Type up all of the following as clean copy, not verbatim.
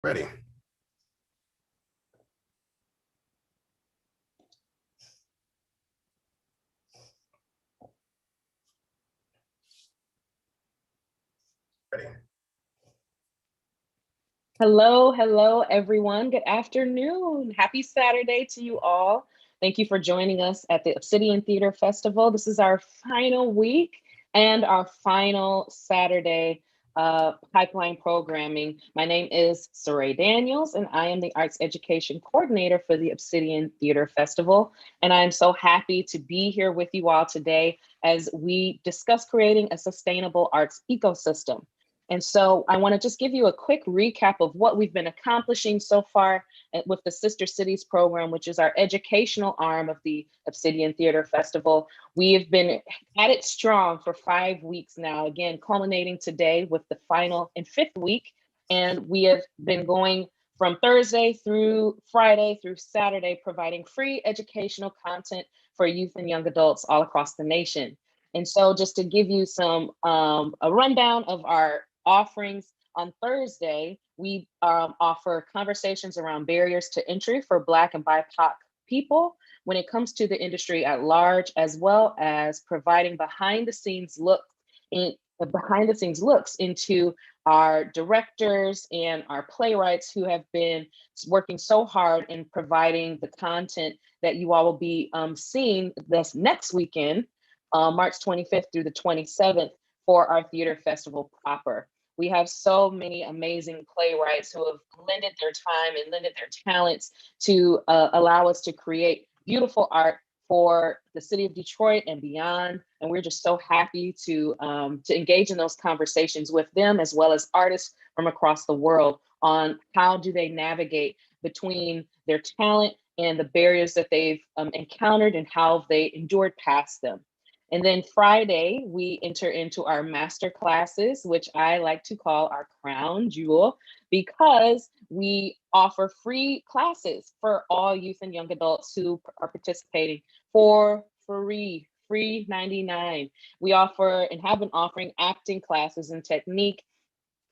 Ready. Ready. Hello, everyone. Good afternoon. Happy Saturday to you all. Thank you for joining us at the Obsidian Theater Festival. This is our final week and our final Saturday pipeline programming. My name is Saray Daniels, and I am the Arts Education Coordinator for the Obsidian Theater Festival. And I'm so happy to be here with you all today as we discuss creating a sustainable arts ecosystem. And so I want to just give you a quick recap of what we've been accomplishing so far with the Sister Cities program, which is our educational arm of the Obsidian Theater Festival. We have been at it strong for 5 weeks now, again, culminating today with the final and fifth week. And we have been going from Thursday through Friday through Saturday, providing free educational content for youth and young adults all across the nation. And so just to give you some a rundown of our offerings, on Thursday, we offer conversations around barriers to entry for Black and BIPOC people when it comes to the industry at large, as well as providing behind the scenes looks into our directors and our playwrights who have been working so hard in providing the content that you all will be seeing this next weekend, March 25th through the 27th, for our theater festival proper. We have so many amazing playwrights who have lended their time and lended their talents to allow us to create beautiful art for the city of Detroit and beyond. And we're just so happy to engage in those conversations with them, as well as artists from across the world, on how do they navigate between their talent and the barriers that they've encountered and how they endured past them. And then Friday, we enter into our master classes, which I like to call our crown jewel, because we offer free classes for all youth and young adults who are participating for free 99. We offer and have been offering acting classes and technique.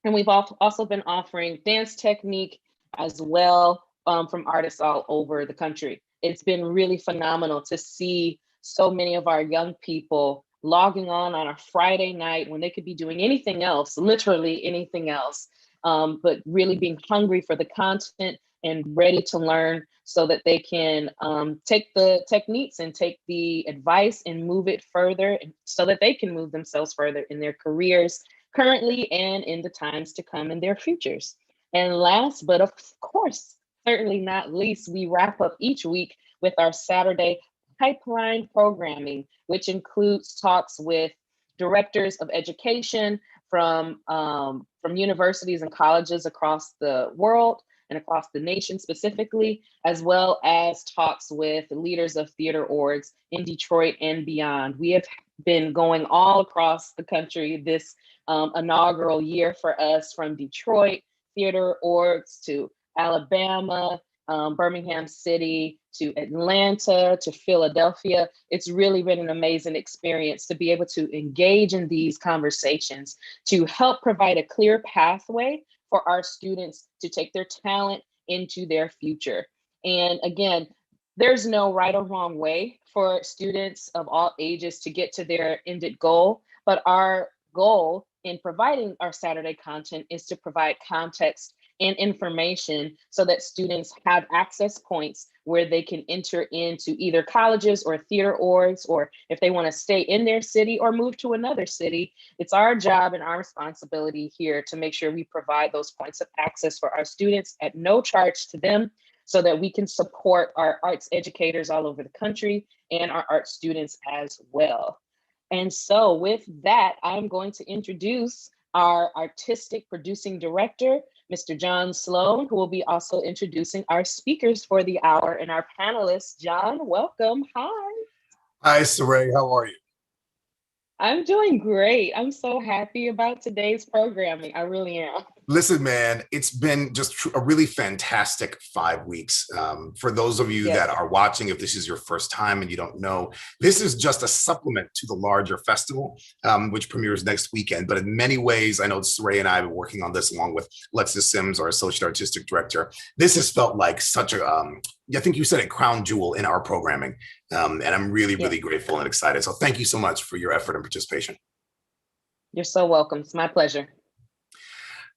And we've also been offering dance technique as well, from artists all over the country. It's been really phenomenal to see so many of our young people logging on a Friday night when they could be doing anything else, literally anything else, but really being hungry for the content and ready to learn so that they can take the techniques and take the advice and move it further so that they can move themselves further in their careers currently and in the times to come in their futures. And last, but of course, certainly not least, we wrap up each week with our Saturday pipeline programming, which includes talks with directors of education from universities and colleges across the world and across the nation specifically, as well as talks with leaders of theater orgs in Detroit and beyond. We have been going all across the country this inaugural year for us, from Detroit theater orgs to Alabama, Birmingham City, to Atlanta, to Philadelphia. It's really been an amazing experience to be able to engage in these conversations to help provide a clear pathway for our students to take their talent into their future. And again, there's no right or wrong way for students of all ages to get to their ended goal, but our goal in providing our Saturday content is to provide context and information so that students have access points where they can enter into either colleges or theater orgs, or if they want to stay in their city or move to another city. It's our job and our responsibility here to make sure we provide those points of access for our students at no charge to them, so that we can support our arts educators all over the country and our art students as well. And so with that, I'm going to introduce our artistic producing director, Mr. John Sloan, who will be also introducing our speakers for the hour and our panelists. John, welcome. Hi. Hi, Saray. How are you? I'm doing great. I'm so happy about today's programming. I really am. Listen, man, it's been just a really fantastic 5 weeks. For those of you that Yes. are watching, if this is your first time and you don't know, this is just a supplement to the larger festival, which premieres next weekend. But in many ways, I know Saray and I have been working on this along with Lexis Sims, our associate artistic director. This has felt like such a, I think you said it, crown jewel in our programming. And I'm really, Yes. really grateful and excited. So thank you so much for your effort and participation. You're so welcome. It's my pleasure.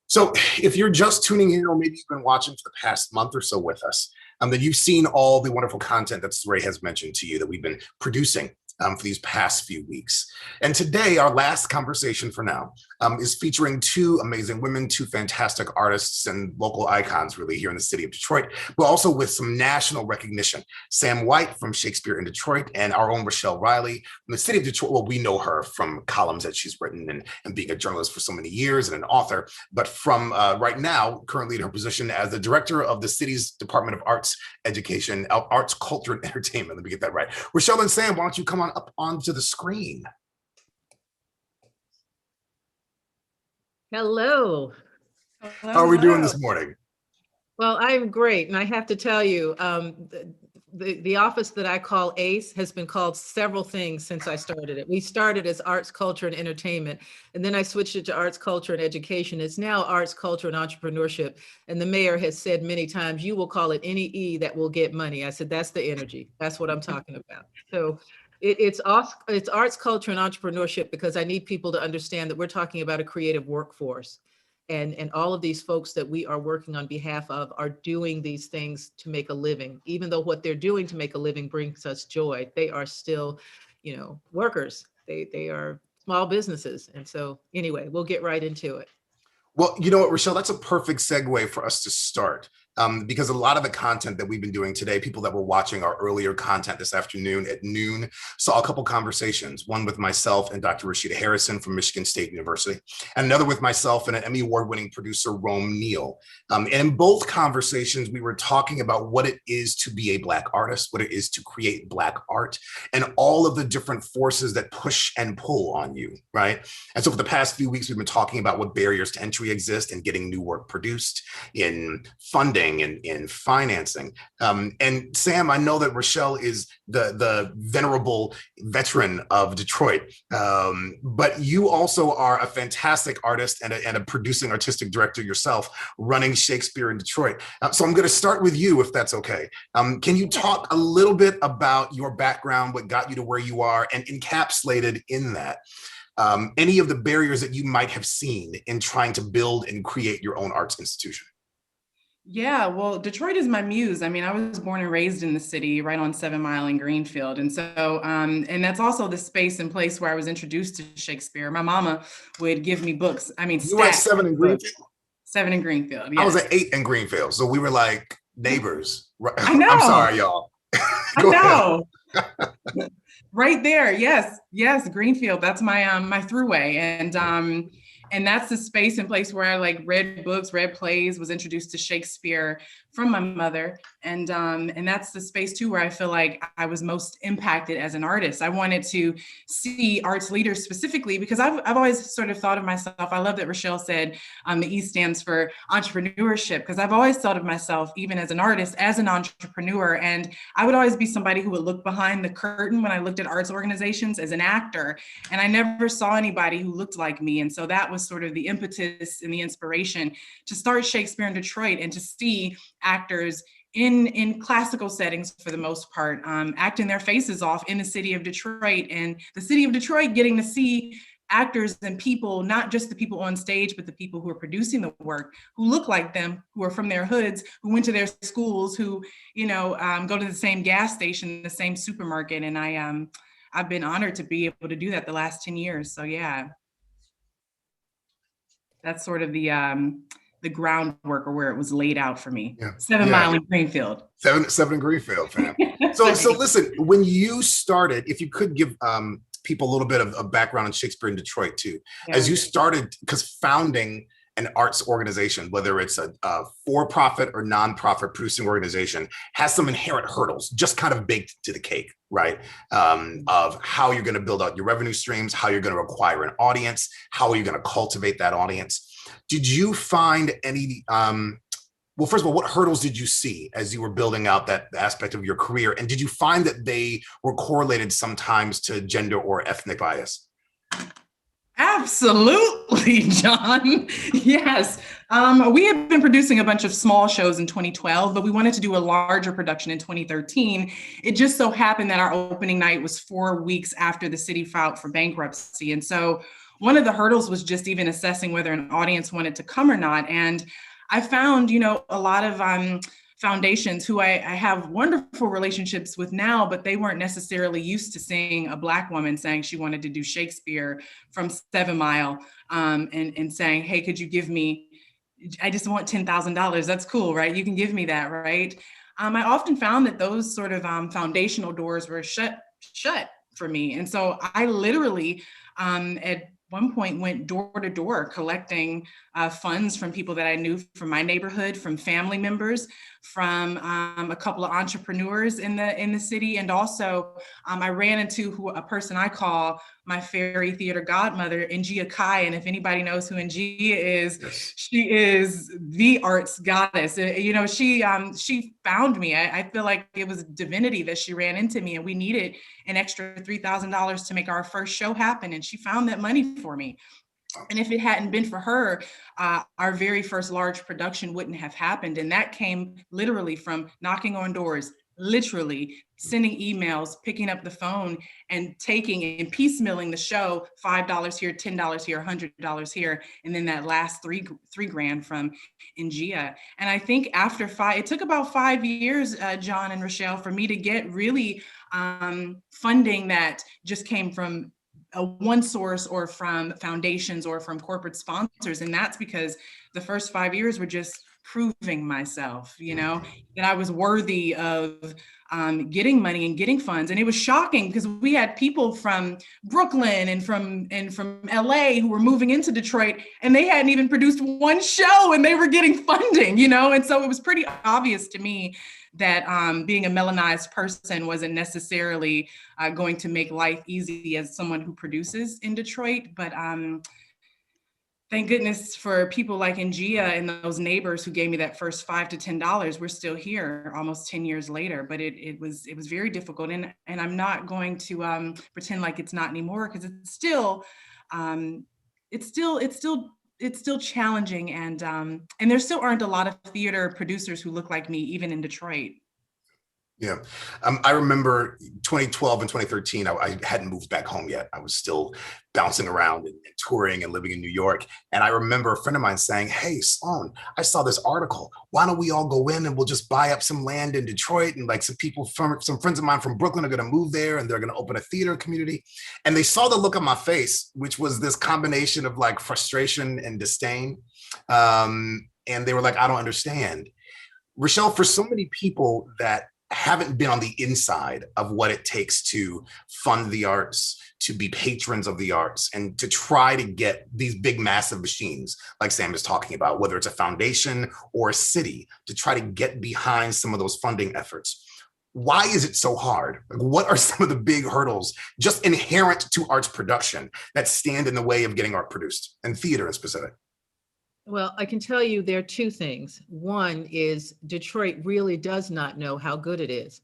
So if you're just tuning in, or maybe you've been watching for the past month or so with us, then you've seen all the wonderful content that Saray has mentioned to you that we've been producing for these past few weeks. And today, our last conversation for now is featuring two amazing women, two fantastic artists and local icons really here in the city of Detroit, but also with some national recognition. Sam White from Shakespeare in Detroit and our own Rochelle Riley from the city of Detroit. Well, we know her from columns that she's written and being a journalist for so many years and an author, but from right now, currently in her position as the director of the city's Department of Arts, Education, Arts, Culture, and Entertainment. Let me get that right. Rochelle and Sam, why don't you come on up onto the screen? Hello. How are we doing this morning? Well, I'm great. And I have to tell you, the office that I call ACE has been called several things since I started it. We started as Arts, Culture, and Entertainment, and then I switched it to Arts, Culture, and Education. It's now Arts, Culture, and Entrepreneurship. And the mayor has said many times, you will call it any E that will get money. I said, that's the energy. That's what I'm talking about. So it's arts, culture, and entrepreneurship, because I need people to understand that we're talking about a creative workforce. And all of these folks that we are working on behalf of are doing these things to make a living. Even though what they're doing to make a living brings us joy, they are still, workers. They are small businesses. And so anyway, we'll get right into it. Well, you know what, Rochelle, that's a perfect segue for us to start. Because a lot of the content that we've been doing today, people that were watching our earlier content this afternoon at noon, saw a couple conversations, one with myself and Dr. Rashida Harrison from Michigan State University, and another with myself and an Emmy Award-winning producer, Rome Neal. And in both conversations, we were talking about what it is to be a Black artist, what it is to create Black art, and all of the different forces that push and pull on you, right? And so for the past few weeks, we've been talking about what barriers to entry exist in getting new work produced, in funding, and in financing. And Sam, I know that Rochelle is the venerable veteran of Detroit, but you also are a fantastic artist and a producing artistic director yourself, running Shakespeare in Detroit. So I'm going to start with you, if that's okay. Can you talk a little bit about your background, what got you to where you are, and encapsulated in that, any of the barriers that you might have seen in trying to build and create your own arts institution? Yeah, well, Detroit is my muse. I mean, I was born and raised in the city, right on 7 Mile in Greenfield. And so, and that's also the space and place where I was introduced to Shakespeare. My mama would give me books. I mean, you were at 7 in Greenfield? 7 in Greenfield, yes. I was at 8 in Greenfield. So we were like neighbors. I know. I'm sorry, y'all. I know. Right there. Yes. Yes. Greenfield. That's my, my throughway. And that's the space and place where I read books, read plays, was introduced to Shakespeare from my mother. And that's the space too, where I feel like I was most impacted as an artist. I wanted to see arts leaders specifically, because I've always sort of thought of myself. I love that Rochelle said the E stands for entrepreneurship, because I've always thought of myself, even as an artist, as an entrepreneur. And I would always be somebody who would look behind the curtain when I looked at arts organizations as an actor. And I never saw anybody who looked like me. And so that was sort of the impetus and the inspiration to start Shakespeare in Detroit, and to see actors in classical settings, for the most part, acting their faces off in the city of Detroit, and the city of Detroit getting to see actors and people, not just the people on stage, but the people who are producing the work, who look like them, who are from their hoods, who went to their schools, who, go to the same gas station, the same supermarket. And I've been honored to be able to do that the last 10 years. So yeah, that's sort of the groundwork, or where it was laid out for me. Yeah. 7 Mile in Greenfield. Seven in Greenfield, fam. So listen, when you started, if you could give people a little bit of background on Shakespeare in Detroit too, as you started, because founding an arts organization, whether it's a for-profit or non-profit producing organization, has some inherent hurdles just kind of baked to the cake, right? Of how you're going to build out your revenue streams, how you're going to acquire an audience, how are you going to cultivate that audience. Did you find any, well, first of all, what hurdles did you see as you were building out that aspect of your career? And did you find that they were correlated sometimes to gender or ethnic bias? Absolutely, John. Yes. We had been producing a bunch of small shows in 2012, but we wanted to do a larger production in 2013. It just so happened that our opening night was 4 weeks after the city filed for bankruptcy. And so one of the hurdles was just even assessing whether an audience wanted to come or not. And I found, a lot of foundations who I have wonderful relationships with now, but they weren't necessarily used to seeing a Black woman saying she wanted to do Shakespeare from 7 Mile, and saying, hey, could you give me, I just want $10,000. That's cool, right? You can give me that, right? I often found that those sort of foundational doors were shut for me. And so I literally, at one point, went door to door collecting funds from people that I knew from my neighborhood, from family members, from a couple of entrepreneurs in the city, and also I ran into a person I call my fairy theater godmother, Ngia Kai. And if anybody knows who Ngia is, yes, she is the arts goddess. She found me. I feel like it was divinity that she ran into me, and we needed an extra $3,000 to make our first show happen, and she found that money for me. And if it hadn't been for her, our very first large production wouldn't have happened. And that came literally from knocking on doors, literally sending emails, picking up the phone, and taking and piecemealing the show, $5 here, $10 here, $100 here, and then that last three grand from Ngia. And I think after it took about 5 years, John and Rochelle, for me to get really funding that just came from one source or from foundations or from corporate sponsors. And that's because the first 5 years were just proving myself, that I was worthy of getting money and getting funds. And it was shocking because we had people from Brooklyn and from LA who were moving into Detroit, and they hadn't even produced one show and they were getting funding, And so it was pretty obvious to me that being a melanized person wasn't necessarily going to make life easy as someone who produces in Detroit. But thank goodness for people like Ngia and those neighbors who gave me that first $5 to $10. We're still here almost 10 years later, but it was very difficult. And I'm not going to pretend like it's not anymore, because it's still challenging, and there still aren't a lot of theater producers who look like me, even in Detroit. Yeah. I remember 2012 and 2013, I hadn't moved back home yet. I was still bouncing around and touring and living in New York. And I remember a friend of mine saying, hey, Sloan, I saw this article. Why don't we all go in and we'll just buy up some land in Detroit? And like some friends of mine from Brooklyn are going to move there, and they're going to open a theater community. And they saw the look on my face, which was this combination of like frustration and disdain. And they were like, I don't understand. Rochelle, for so many people that haven't been on the inside of what it takes to fund the arts, to be patrons of the arts, and to try to get these big, massive machines, like Sam is talking about, whether it's a foundation or a city, to try to get behind some of those funding efforts. Why is it so hard? Like, what are some of the big hurdles just inherent to arts production that stand in the way of getting art produced, and theater in specific? Well, I can tell you there are two things. One is Detroit really does not know how good it is.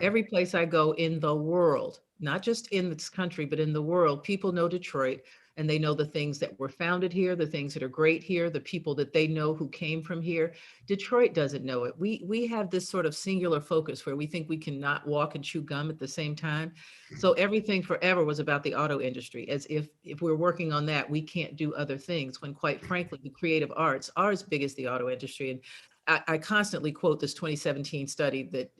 Every place I go in the world, not just in this country, but in the world, people know Detroit, and they know the things that were founded here, the things that are great here, the people that they know who came from here. Detroit doesn't know it. We have this sort of singular focus where we think we cannot walk and chew gum at the same time. So everything forever was about the auto industry, as if we're working on that, we can't do other things, when quite frankly, the creative arts are as big as the auto industry. And I constantly quote this 2017 study that,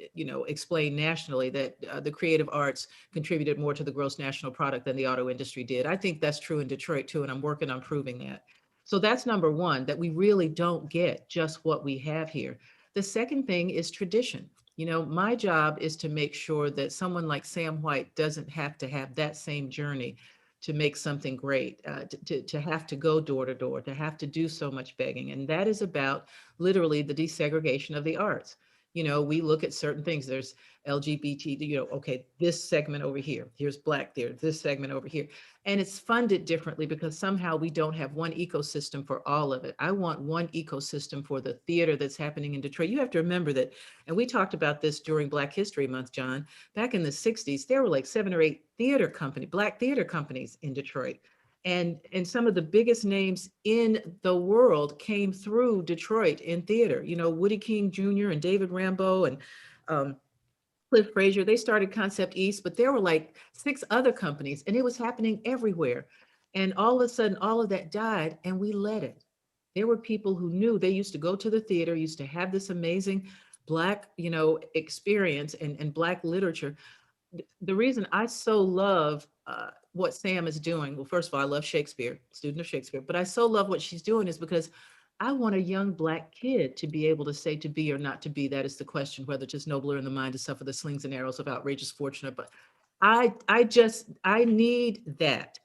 explained nationally that the creative arts contributed more to the gross national product than the auto industry did. I think that's true in Detroit too, and I'm working on proving that. So that's number one, that we really don't get just what we have here. The second thing is tradition. My job is to make sure that someone like Sam White doesn't have to have that same journey to make something great, to have to go door to door, to have to do so much begging. And that is about literally the desegregation of the arts. We look at certain things. There's LGBT, okay, this segment over here, here's Black theater, this segment over here. And it's funded differently because somehow we don't have one ecosystem for all of it. I want one ecosystem for the theater that's happening in Detroit. You have to remember that, and we talked about this during Black History Month, John, back in the 60s, there were like 7 or 8 Black theater companies in Detroit. And some of the biggest names in the world came through Detroit in theater. Woody King Jr. and David Rambo and Cliff Frazier, they started Concept East, but there were like 6 other companies, and it was happening everywhere. And all of a sudden, all of that died, and we let it. There were people who knew. They used to go to the theater, used to have this amazing Black, experience and Black literature. The reason I so love what Sam is doing, well, first of all, I love Shakespeare, student of Shakespeare, but I so love what she's doing is because I want a young Black kid to be able to say to be or not to be. That is the question, whether it's nobler in the mind to suffer the slings and arrows of outrageous fortune. But I need that.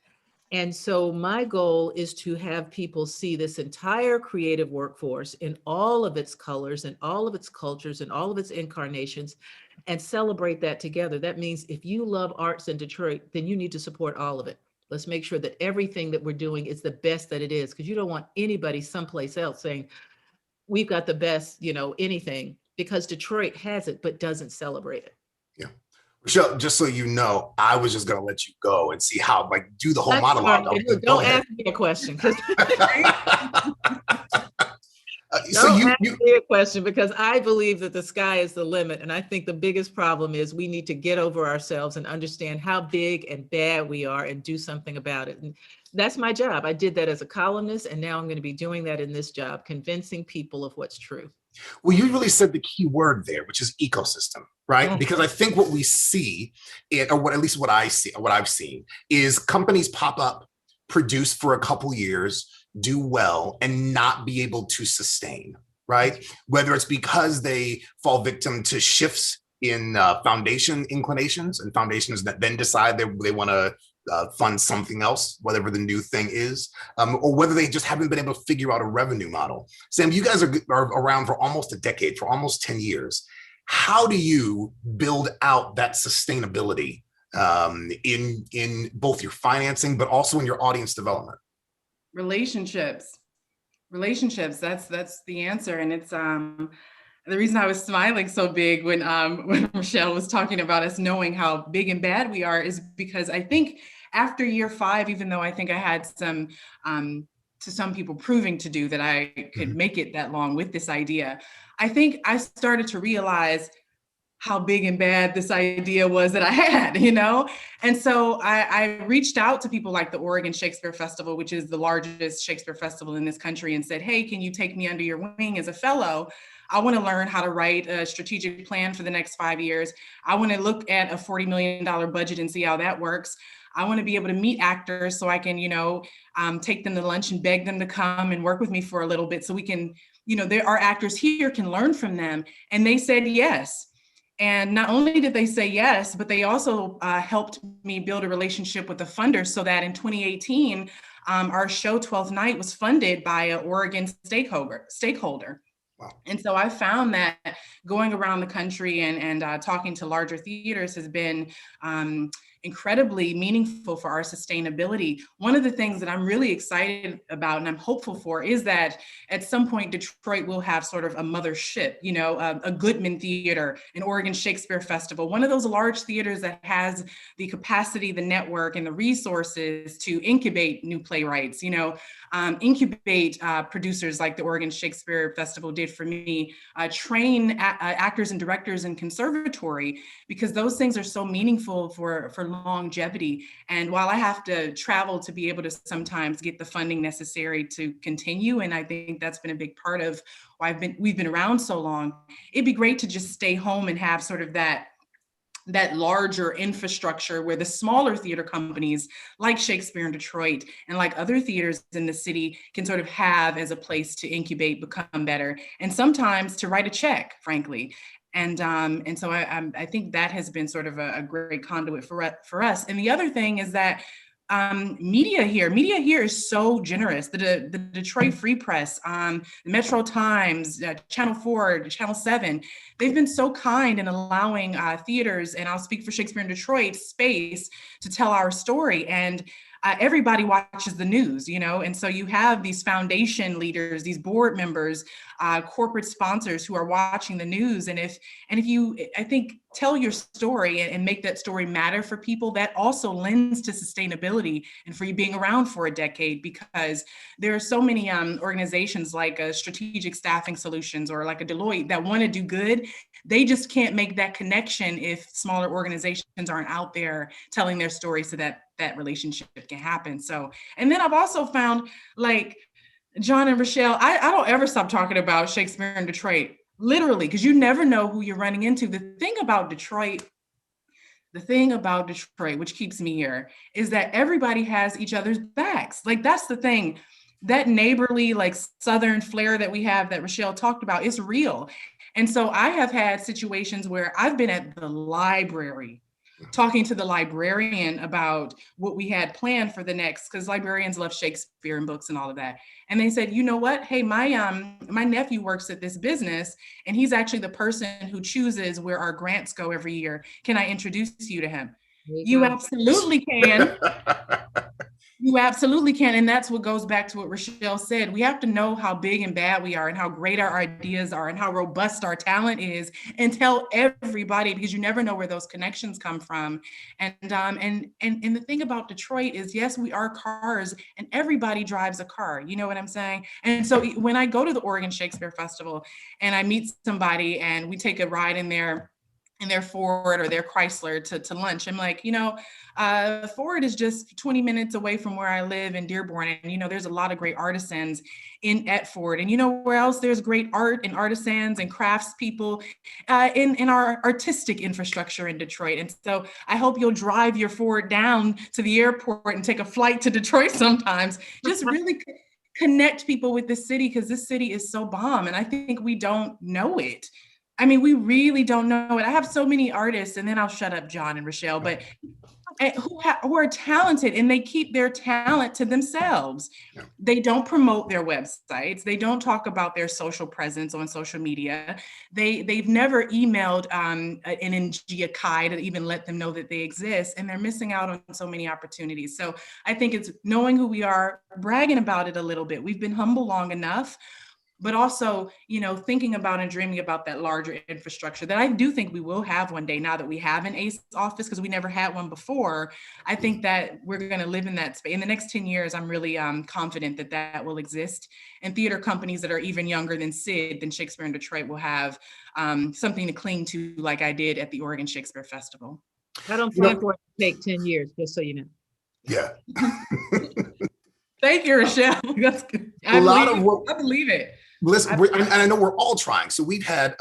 And so my goal is to have people see this entire creative workforce in all of its colors and all of its cultures and all of its incarnations and celebrate that together. That means if you love arts in Detroit, then you need to support all of it. Let's make sure that everything that we're doing is the best that it is, because you don't want anybody someplace else saying, we've got the best, anything, because Detroit has it, but doesn't celebrate it. Yeah. Rochelle, just so you know, I was just going to let you go and see how, do the whole That's monologue. Don't ask me a question. So ask me a question, because I believe that the sky is the limit. And I think the biggest problem is we need to get over ourselves and understand how big and bad we are and do something about it. And that's my job. I did that as a columnist, and now I'm going to be doing that in this job, convincing people of what's true. Well, you really said the key word there, which is ecosystem, right? Yes. Because I think what we see, or at least what I've seen, is companies pop up, produce for a couple years, do well, and not be able to sustain, right? Whether it's because they fall victim to shifts in foundation inclinations and foundations that then decide they want to fund something else, whatever the new thing is, or whether they just haven't been able to figure out a revenue model. Sam, you guys are around for almost a decade, for almost 10 years. How do you build out that sustainability in both your financing, but also in your audience development? Relationships. That's the answer. And it's the reason I was smiling so big when Rochelle was talking about us knowing how big and bad we are is because I think after year 5, even though I think I had some to some people proving to do that I could make it that long with this idea, I think I started to realize how big and bad this idea was that I had, And so I reached out to people like the Oregon Shakespeare Festival, which is the largest Shakespeare festival in this country, and said, hey, can you take me under your wing as a fellow? I want to learn how to write a strategic plan for the next 5 years. I want to look at a $40 million budget and see how that works. I want to be able to meet actors so I can, take them to lunch and beg them to come and work with me for a little bit so we can, there are actors here can learn from them. And they said yes. And not only did they say yes, but they also helped me build a relationship with the funders so that in 2018, our show 12th Night was funded by an Oregon stakeholder. Wow. And so I found that going around the country and talking to larger theaters has been incredibly meaningful for our sustainability. One of the things that I'm really excited about and I'm hopeful for is that at some point Detroit will have sort of a mothership, a Goodman Theater, an Oregon Shakespeare Festival, one of those large theaters that has the capacity, the network, and the resources to incubate new playwrights, incubate producers like the Oregon Shakespeare Festival did for me, train actors and directors in conservatory, because those things are so meaningful for longevity. And while I have to travel to be able to sometimes get the funding necessary to continue, and I think that's been a big part of why we've been around so long, it'd be great to just stay home and have sort of that larger infrastructure where the smaller theater companies like Shakespeare in Detroit and like other theaters in the city can sort of have as a place to incubate, become better, and sometimes to write a check, frankly. And so I think that has been sort of a great conduit for us. And the other thing is that media here is so generous. The Detroit Free Press, the Metro Times, Channel 4, Channel 7, they've been so kind in allowing theaters, and I'll speak for Shakespeare in Detroit, space to tell our story. And everybody watches the news, and so you have these foundation leaders, these board members, corporate sponsors who are watching the news. And if you, I think, tell your story and make that story matter for people, that also lends to sustainability and for you being around for a decade, because there are so many organizations like Strategic Staffing Solutions or like a Deloitte that want to do good. They just can't make that connection if smaller organizations aren't out there telling their story so that that relationship can happen. So, and then I've also found, like, John and Rochelle, I don't ever stop talking about Shakespeare in Detroit, literally, because you never know who you're running into. The thing about Detroit, which keeps me here, is that everybody has each other's backs. Like, that's the thing. That neighborly, like, Southern flair that we have that Rochelle talked about is real. And so I have had situations where I've been at the library talking to the librarian about what we had planned for the next, because librarians love Shakespeare and books and all of that. And they said, you know what? Hey, my nephew works at this business, and he's actually the person who chooses where our grants go every year. Can I introduce you to him? You absolutely can. You absolutely can. And that's what goes back to what Rochelle said. We have to know how big and bad we are and how great our ideas are and how robust our talent is, and tell everybody, because you never know where those connections come from. And the thing about Detroit is, yes, we are cars and everybody drives a car. You know what I'm saying? And so when I go to the Oregon Shakespeare Festival and I meet somebody and we take a ride in their Ford or their Chrysler to lunch, I'm like, Ford is just 20 minutes away from where I live in Dearborn. And, there's a lot of great artisans at Ford. And where else there's great art and artisans and crafts people in our artistic infrastructure in Detroit. And so I hope you'll drive your Ford down to the airport and take a flight to Detroit sometimes. Just really connect people with this city, because this city is so bomb. And I think we don't know it. I mean, we really don't know it. I have so many artists, and then I'll shut up, John and Rochelle, but who are talented, and they keep their talent to themselves. Yeah. They don't promote their websites. They don't talk about their social presence on social media. They've never emailed an Ngia Kai to even let them know that they exist, and they're missing out on so many opportunities. So I think it's knowing who we are, bragging about it a little bit. We've been humble long enough, but also, thinking about and dreaming about that larger infrastructure that I do think we will have one day, now that we have an ACE office, because we never had one before. I think that we're going to live in that space. In the next 10 years, I'm really confident that that will exist. And theater companies that are even younger than Shakespeare in Detroit will have something to cling to, like I did at the Oregon Shakespeare Festival. I don't plan for it to take 10 years, just so you know. Yeah. Thank you, Rochelle. That's good. I believe it. Listen, and I know we're all trying. So we've had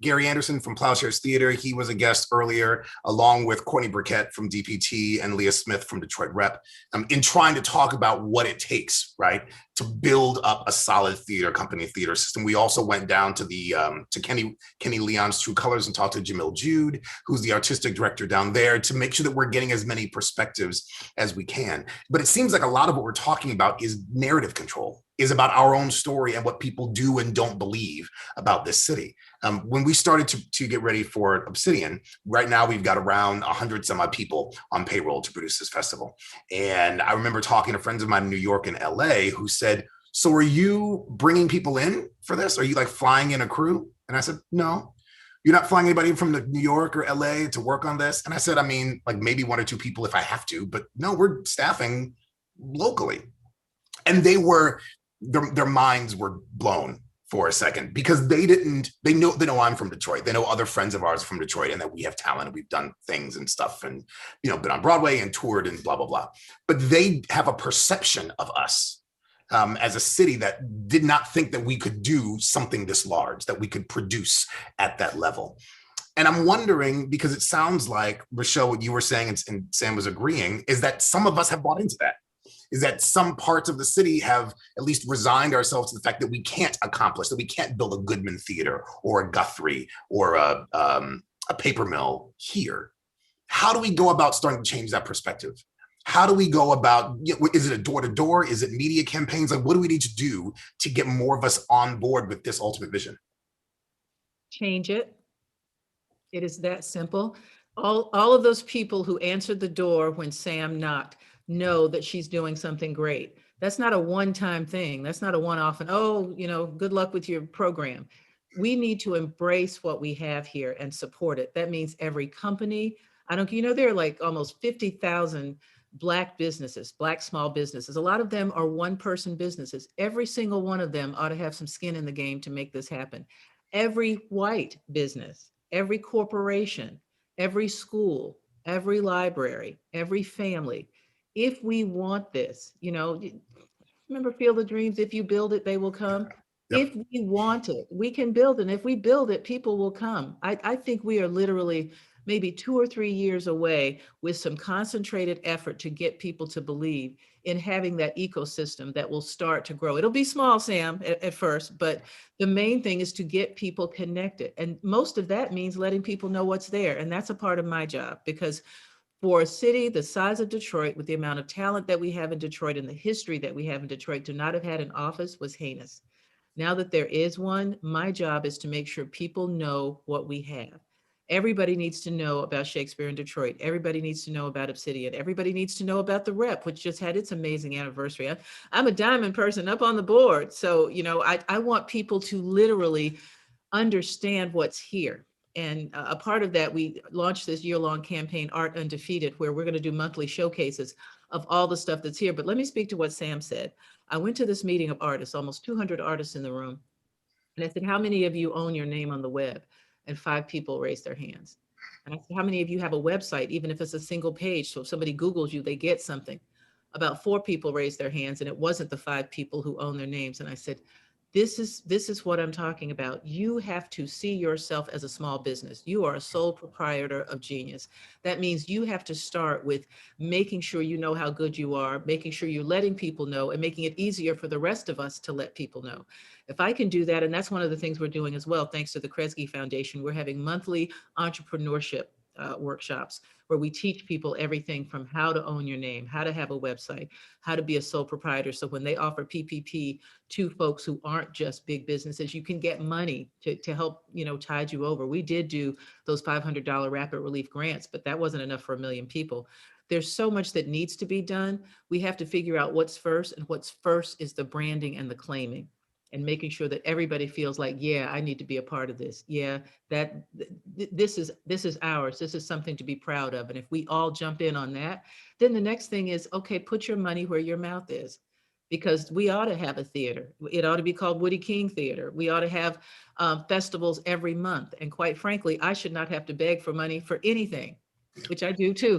Gary Anderson from Plowshares Theater. He was a guest earlier, along with Courtney Burkett from DPT and Leah Smith from Detroit Rep, in trying to talk about what it takes, right, to build up a solid theater company, theater system. We also went down to the to Kenny Leon's True Colors and talked to Jamil Jude, who's the artistic director down there, to make sure that we're getting as many perspectives as we can. But it seems like a lot of what we're talking about is narrative control, is about our own story and what people do and don't believe about this city. When we started to get ready for Obsidian, right now we've got around 100 some odd people on payroll to produce this festival. And I remember talking to friends of mine in New York and LA who said, so are you bringing people in for this? Are you like flying in a crew? And I said, no. You're not flying anybody from New York or LA to work on this? And I said, I mean, like maybe 1 or 2 people if I have to, but no, we're staffing locally. And their minds were blown for a second, because they know I'm from Detroit. They know other friends of ours from Detroit and that we have talent and we've done things and stuff and, been on Broadway and toured and blah, blah, blah. But they have a perception of us as a city that did not think that we could do something this large, that we could produce at that level. And I'm wondering, because it sounds like, Rochelle, what you were saying and Sam was agreeing, is that some of us have bought into that. Is that some parts of the city have at least resigned ourselves to the fact that we can't accomplish, that we can't build a Goodman Theater or a Guthrie or a paper mill here. How do we go about starting to change that perspective? How do we go about, is it a door-to-door? Is it media campaigns? Like, what do we need to do to get more of us on board with this ultimate vision? Change it. It is that simple. All of those people who answered the door when Sam knocked know that she's doing something great. That's not a one-time thing. That's not a one-off and, oh, good luck with your program. We need to embrace what we have here and support it. That means every company. There are like almost 50,000 Black businesses, Black small businesses. A lot of them are one-person businesses. Every single one of them ought to have some skin in the game to make this happen. Every white business, every corporation, every school, every library, every family. If we want this, remember Field of Dreams, if you build it, they will come. Yep. If we want it, we can build it. And if we build it, people will come. I think we are literally maybe 2 or 3 years away with some concentrated effort to get people to believe in having that ecosystem that will start to grow. It'll be small, Sam, at first, but the main thing is to get people connected. And most of that means letting people know what's there. And that's a part of my job, because for a city the size of Detroit, with the amount of talent that we have in Detroit and the history that we have in Detroit, to not have had an office was heinous. Now that there is one, my job is to make sure people know what we have. Everybody needs to know about Shakespeare in Detroit. Everybody needs to know about Obsidian. Everybody needs to know about the Rep, which just had its amazing anniversary. I'm a diamond person up on the board. So, I want people to literally understand what's here. And a part of that, we launched this year-long campaign, Art Undefeated, where we're going to do monthly showcases of all the stuff that's here. But let me speak to what Sam said. I went to this meeting of artists, almost 200 artists in the room. And I said, how many of you own your name on the web? And 5 people raised their hands. And I said, how many of you have a website, even if it's a single page? So if somebody Googles you, they get something. About 4 people raised their hands, and it wasn't the 5 people who own their names. And I said, this is what I'm talking about. You have to see yourself as a small business. You are a sole proprietor of genius. That means you have to start with making sure you know how good you are, making sure you're letting people know, and making it easier for the rest of us to let people know. If I can do that, and that's one of the things we're doing as well, thanks to the Kresge Foundation, we're having monthly entrepreneurship workshops where we teach people everything from how to own your name, how to have a website, how to be a sole proprietor. So when they offer PPP to folks who aren't just big businesses, you can get money to help, tide you over. We did do those $500 rapid relief grants, but that wasn't enough for 1 million people. There's so much that needs to be done. We have to figure out what's first, and what's first is the branding and the claiming, and making sure that everybody feels like, yeah, I need to be a part of this. Yeah, that this is ours. This is something to be proud of. And if we all jump in on that, then the next thing is, okay, put your money where your mouth is, because we ought to have a theater. It ought to be called Woody King Theater. We ought to have festivals every month. And quite frankly, I should not have to beg for money for anything, which I do too.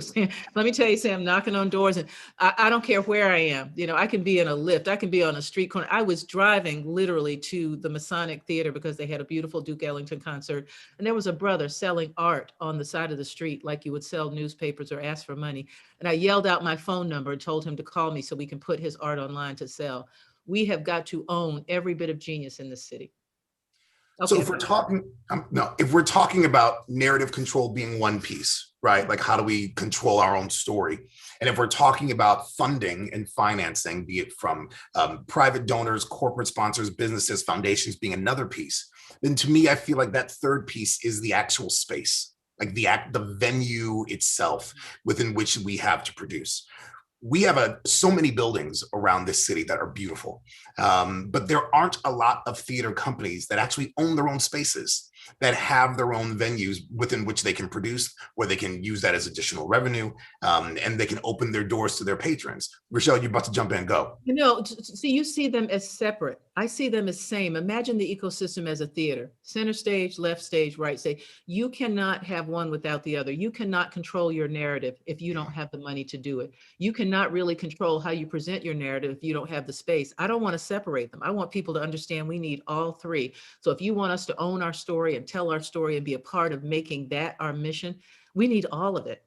Let me tell you, Sam, knocking on doors, and I don't care where I am. I can be in a lift, I can be on a street corner. I was driving literally to the Masonic Theater because they had a beautiful Duke Ellington concert. And there was a brother selling art on the side of the street like you would sell newspapers or ask for money. And I yelled out my phone number and told him to call me so we can put his art online to sell. We have got to own every bit of genius in this city. Okay. So if we're talking about narrative control being one piece, right? Like, how do we control our own story? And if we're talking about funding and financing, be it from private donors, corporate sponsors, businesses, foundations being another piece, then to me, I feel like that third piece is the actual space, like the venue itself within which we have to produce. We have so many buildings around this city that are beautiful, but there aren't a lot of theater companies that actually own their own spaces, that have their own venues within which they can produce, where they can use that as additional revenue, and they can open their doors to their patrons. Rochelle, you're about to jump in, go. So you see them as separate. I see them as same. Imagine the ecosystem as a theater: center stage, left stage, right stage. You cannot have one without the other. You cannot control your narrative if you don't have the money to do it. You cannot really control how you present your narrative if you don't have the space. I don't want to separate them. I want people to understand we need all three. So if you want us to own our story and tell our story and be a part of making that our mission, we need all of it.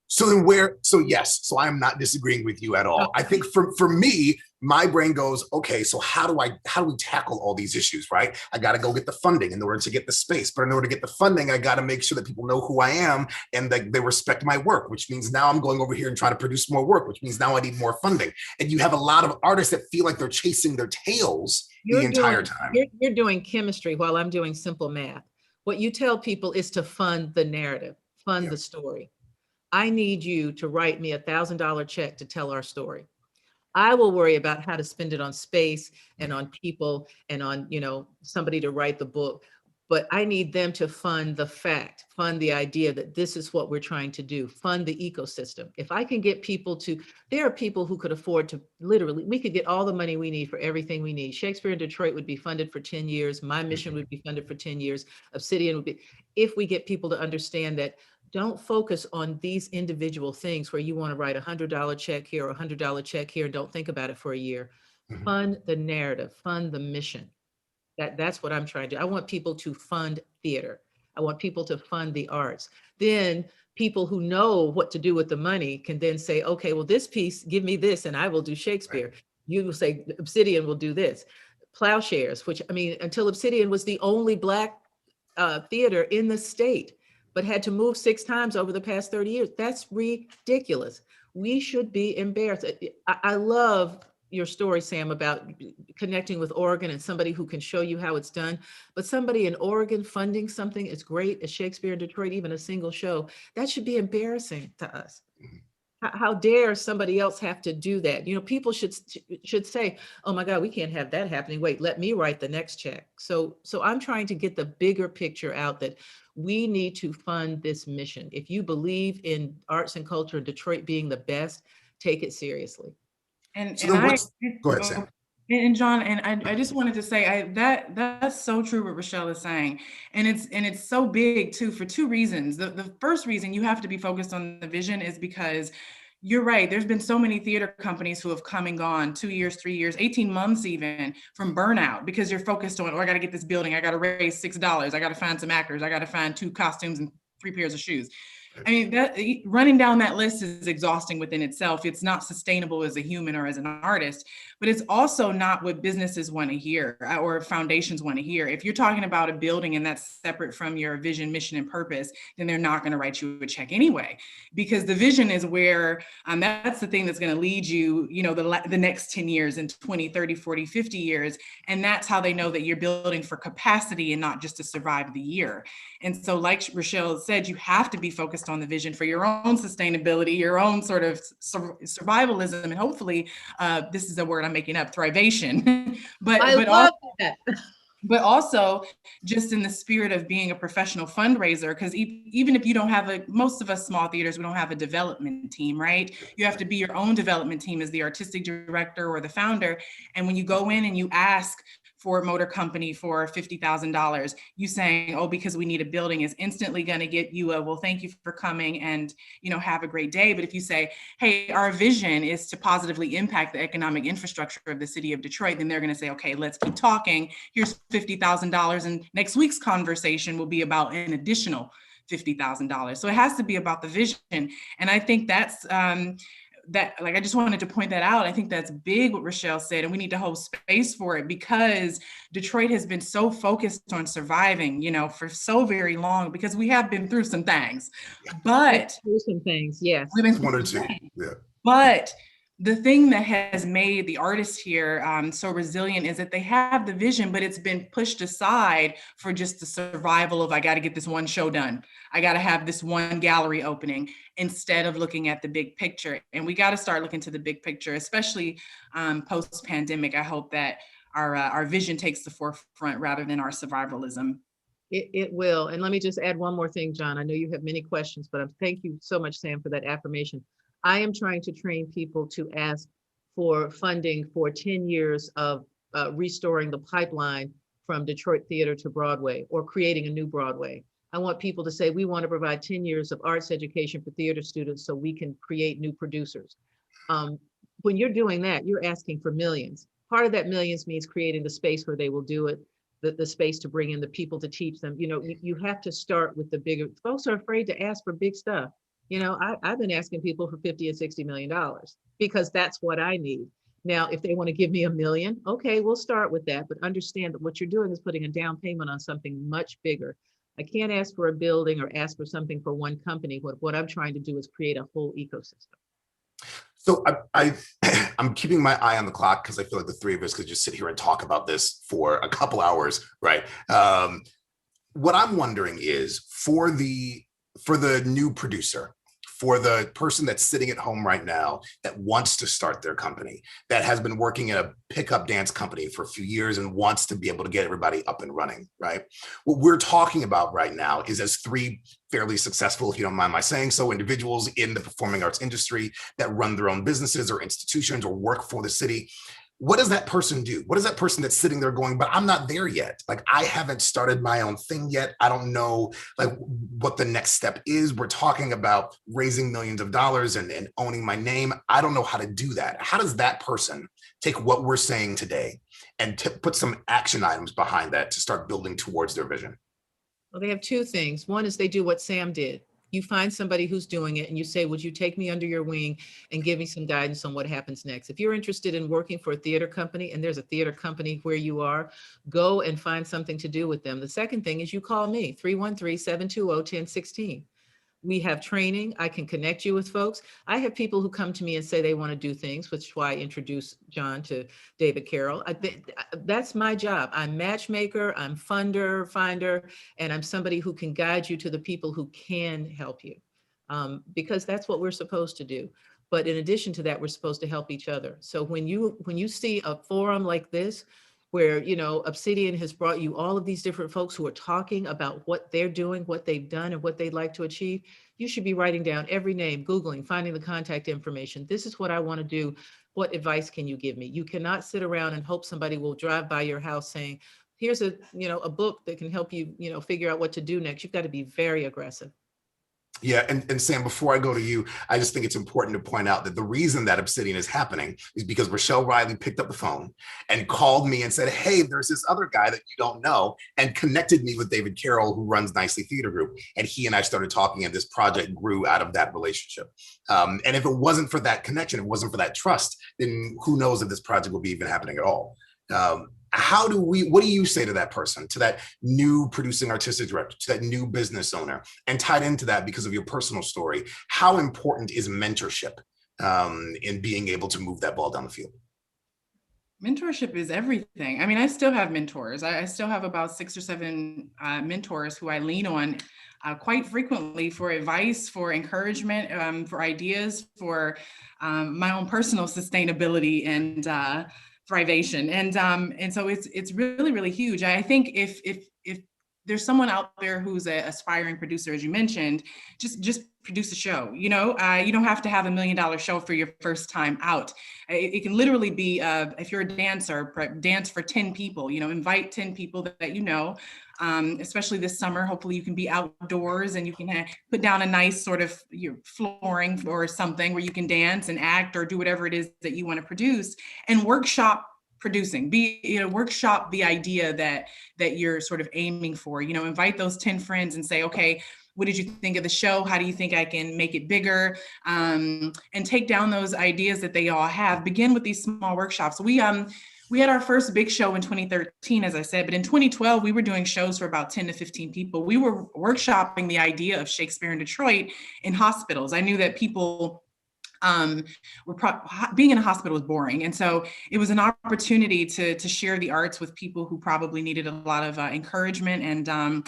So then where, so yes, so I am not disagreeing with you at all. I think for me, my brain goes, okay, so how do we tackle all these issues, right? I got to go get the funding in order to get the space. But in order to get the funding, I got to make sure that people know who I am and that they respect my work, which means now I'm going over here and trying to produce more work, which means now I need more funding. And you have a lot of artists that feel like they're chasing their tails the entire time. You're doing chemistry while I'm doing simple math. What you tell people is to fund the narrative, fund the story. I need you to write me $1,000 check to tell our story. I will worry about how to spend it on space and on people and on, somebody to write the book. But I need them to fund the fact, fund the idea that this is what we're trying to do, fund the ecosystem. If I can get people to, there are people who could afford to literally, we could get all the money we need for everything we need. Shakespeare in Detroit would be funded for 10 years. My mission would be funded for 10 years. Obsidian would be, if we get people to understand that, don't focus on these individual things where you want to write $100 check here or $100 check here and don't think about it for a year. Fund the narrative, fund the mission. That's what I'm trying to do. I want people to fund theater. I want people to fund the arts. Then people who know what to do with the money can then say, okay, well, this piece, give me this and I will do Shakespeare. Right. You will say Obsidian will do this. Plowshares, which, I mean, until Obsidian was the only Black theater in the state, but had to move 6 times over the past 30 years. That's ridiculous. We should be embarrassed. I love your story, Sam, about connecting with Oregon and somebody who can show you how it's done. But somebody in Oregon funding something as great as Shakespeare in Detroit, even a single show, that should be embarrassing to us. How dare somebody else have to do that? People should say, oh my God, we can't have that happening. Wait, let me write the next check. So I'm trying to get the bigger picture out that we need to fund this mission. If you believe in arts and culture in Detroit being the best, take it seriously. And so go ahead, Sam. And John, and I just wanted to say that's so true what Rochelle is saying. And it's so big too, for 2 reasons. The first reason you have to be focused on the vision is because you're right. There's been so many theater companies who have come and gone 2 years, 3 years, 18 months even from burnout because you're focused on, I got to get this building. I got to raise $6. I got to find some actors. I got to find 2 costumes and 3 pairs of shoes. I mean, that running down that list is exhausting within itself. It's not sustainable as a human or as an artist, but it's also not what businesses want to hear or foundations want to hear. If you're talking about a building and that's separate from your vision, mission, and purpose, then they're not going to write you a check anyway, because the vision is where that's the thing that's going to lead you, the next 10 years and 20, 30, 40, 50 years. And that's how they know that you're building for capacity and not just to survive the year. And so like Rochelle said, you have to be focused on the vision for your own sustainability, your own sort of survivalism, and hopefully this is a word I'm making up, thrivation. but also just in the spirit of being a professional fundraiser, because even if you don't have most of us small theaters, we don't have a development team, right? You have to be your own development team as the artistic director or the founder. And when you go in and you ask for a motor company for $50,000, you saying, oh, because we need a building is instantly going to get you well, thank you for coming and, have a great day. But if you say, hey, our vision is to positively impact the economic infrastructure of the city of Detroit, then they're going to say, okay, let's keep talking. Here's $50,000. And next week's conversation will be about an additional $50,000. So it has to be about the vision. And I think that's, I just wanted to point that out. I think that's big what Rochelle said, and we need to hold space for it because Detroit has been so focused on surviving, for so very long, because we have been through some things, but yes. We've been 1 or 2. Yeah. But the thing that has made the artists here so resilient is that they have the vision, but it's been pushed aside for just the survival of, I got to get this one show done. I got to have this one gallery opening, instead of looking at the big picture. And we got to start looking to the big picture, especially post-pandemic. I hope that our vision takes the forefront rather than our survivalism. It will. And let me just add one more thing, John. I know you have many questions, but thank you so much, Sam, for that affirmation. I am trying to train people to ask for funding for 10 years of restoring the pipeline from Detroit theater to Broadway or creating a new Broadway. I want people to say, we want to provide 10 years of arts education for theater students so we can create new producers. When you're doing that, you're asking for millions. Part of that millions means creating the space where they will do it, the space to bring in the people to teach them. You have to start with the bigger. Folks are afraid to ask for big stuff. I've been asking people for 50 and $60 million because that's what I need. Now, if they want to give me $1 million, okay, we'll start with that. But understand that what you're doing is putting a down payment on something much bigger. I can't ask for a building or ask for something for one company. What I'm trying to do is create a whole ecosystem. So I'm keeping my eye on the clock because I feel like the three of us could just sit here and talk about this for a couple hours, right? What I'm wondering is for the new producer, for the person that's sitting at home right now that wants to start their company, that has been working in a pickup dance company for a few years and wants to be able to get everybody up and running, right? What we're talking about right now is as three fairly successful, if you don't mind my saying so, individuals in the performing arts industry that run their own businesses or institutions or work for the city. What does that person do? What is that person that's sitting there going, but I'm not there yet. Like, I haven't started my own thing yet. I don't know like what the next step is. We're talking about raising millions of dollars and owning my name. I don't know how to do that. How does that person take what we're saying today and put some action items behind that to start building towards their vision? Well, they have two things. One is they do what Sam did. You find somebody who's doing it and you say, would you take me under your wing and give me some guidance on what happens next? If you're interested in working for a theater company and there's a theater company where you are, go and find something to do with them. The second thing is you call me, 313-720-1016. We have training. I can connect you with folks. I have people who come to me and say they want to do things, which is why I introduced John to David Carroll. That's my job. I'm matchmaker, I'm funder, finder, and I'm somebody who can guide you to the people who can help you, because that's what we're supposed to do. But in addition to that, we're supposed to help each other. So when you see a forum like this, where, Obsidian has brought you all of these different folks who are talking about what they're doing, what they've done, and what they'd like to achieve, you should be writing down every name, Googling, finding the contact information. This is what I want to do. What advice can you give me? You cannot sit around and hope somebody will drive by your house saying, here's a book that can help you, figure out what to do next. You've got to be very aggressive. Yeah, and Sam, before I go to you, I just think it's important to point out that the reason that Obsidian is happening is because Rochelle Riley picked up the phone and called me and said, hey, there's this other guy that you don't know, and connected me with David Carroll, who runs Nicely Theater Group. And he and I started talking, and this project grew out of that relationship. And if it wasn't for that connection, it wasn't for that trust, then who knows if this project will be even happening at all. What do you say to that person, to that new producing artistic director, to that new business owner? And tied into that, because of your personal story, how important is mentorship in being able to move that ball down the field? Mentorship is everything. I mean, I still have mentors. I still have about 6 or 7 mentors who I lean on quite frequently for advice, for encouragement, for ideas, for my own personal sustainability and thrivation. And so it's really, really huge. I think if there's someone out there who's an aspiring producer, as you mentioned, just produce a show. You don't have to have $1 million show for your first time out. It can literally be, if you're a dancer, dance for 10 people, invite 10 people that especially this summer. Hopefully you can be outdoors and you can put down a nice sort of flooring or something where you can dance and act or do whatever it is that you want to produce, and workshop producing. Workshop the idea that you're sort of aiming for. Invite those 10 friends and say, okay, what did you think of the show? How do you think I can make it bigger? And take down those ideas that they all have. Begin with these small workshops. We had our first big show in 2013, as I said, but in 2012, we were doing shows for about 10 to 15 people. We were workshopping the idea of Shakespeare in Detroit in hospitals. I knew that people being in a hospital was boring. And so it was an opportunity to share the arts with people who probably needed a lot of encouragement and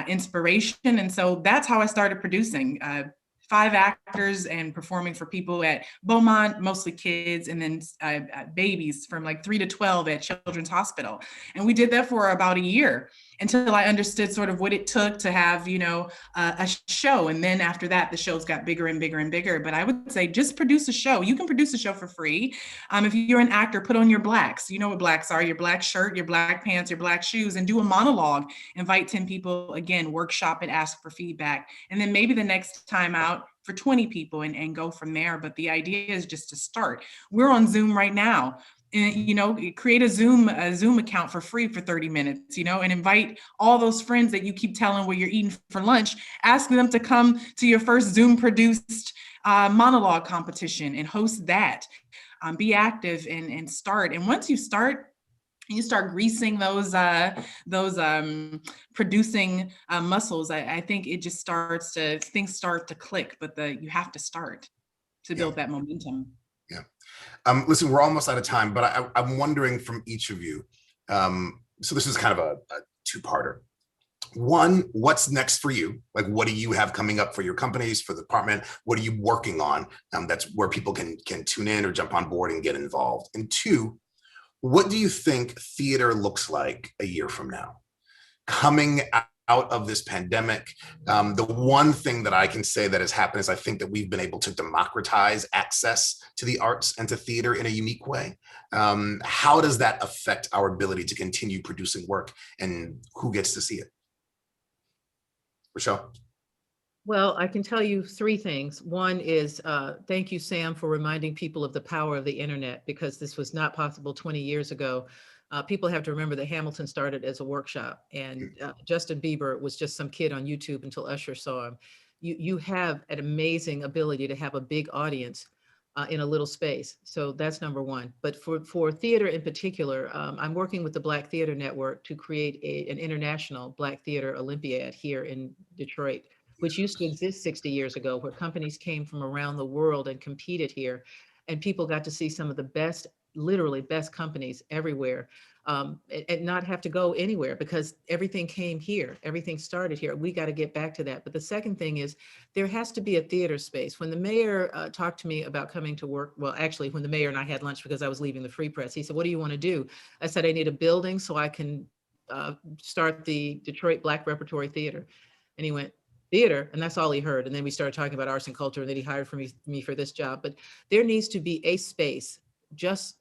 inspiration. And so that's how I started producing. 5 actors and performing for people at Beaumont, mostly kids, and then babies from like 3 to 12 at Children's Hospital. And we did that for about a year until I understood sort of what it took to have, a show. And then after that, the shows got bigger and bigger and bigger. But I would say just produce a show. You can produce a show for free. If you're an actor, put on your blacks. You know what blacks are, your black shirt, your black pants, your black shoes, and do a monologue. Invite 10 people, again, workshop it, ask for feedback. And then maybe the next time out for 20 people and go from there. But the idea is just to start. We're on Zoom right now. create a Zoom account for free for 30 minutes, and invite all those friends that you keep telling what you're eating for lunch, ask them to come to your first Zoom produced monologue competition and host that. Be active and start. And once you start, you start greasing those producing muscles. I think it just things start to click, but you have to start to build that momentum. Yeah. Listen, we're almost out of time, but I'm wondering from each of you. So this is kind of a two-parter. One, what's next for you? Like, what do you have coming up for your companies, for the department? What are you working on? That's where people can tune in or jump on board and get involved. And two, what do you think theater looks like a year from now? Coming out of this pandemic, the one thing that I can say that has happened is I think that we've been able to democratize access to the arts and to theater in a unique way. How does that affect our ability to continue producing work, and who gets to see it? Rochelle? Well, I can tell you three things. One is, thank you, Sam, for reminding people of the power of the internet, because this was not possible 20 years ago. People have to remember that Hamilton started as a workshop, and Justin Bieber was just some kid on YouTube until Usher saw him. You have an amazing ability to have a big audience in a little space. So that's number one. But for theater in particular, I'm working with the Black Theater Network to create an international Black Theater Olympiad here in Detroit, which used to exist 60 years ago, where companies came from around the world and competed here. And people got to see some of the best, literally best companies everywhere, and not have to go anywhere, because everything came here. Everything started here. We got to get back to that. But the second thing is, there has to be a theater space. When the mayor talked to me about coming to work, well, actually, when the mayor and I had lunch because I was leaving the Free Press, he said, "What do you want to do?" I said, "I need a building so I can start the Detroit Black Repertory Theater." And he went, "Theater?" And that's all he heard. And then we started talking about arts and culture, and then he hired me for this job. But there needs to be a space, just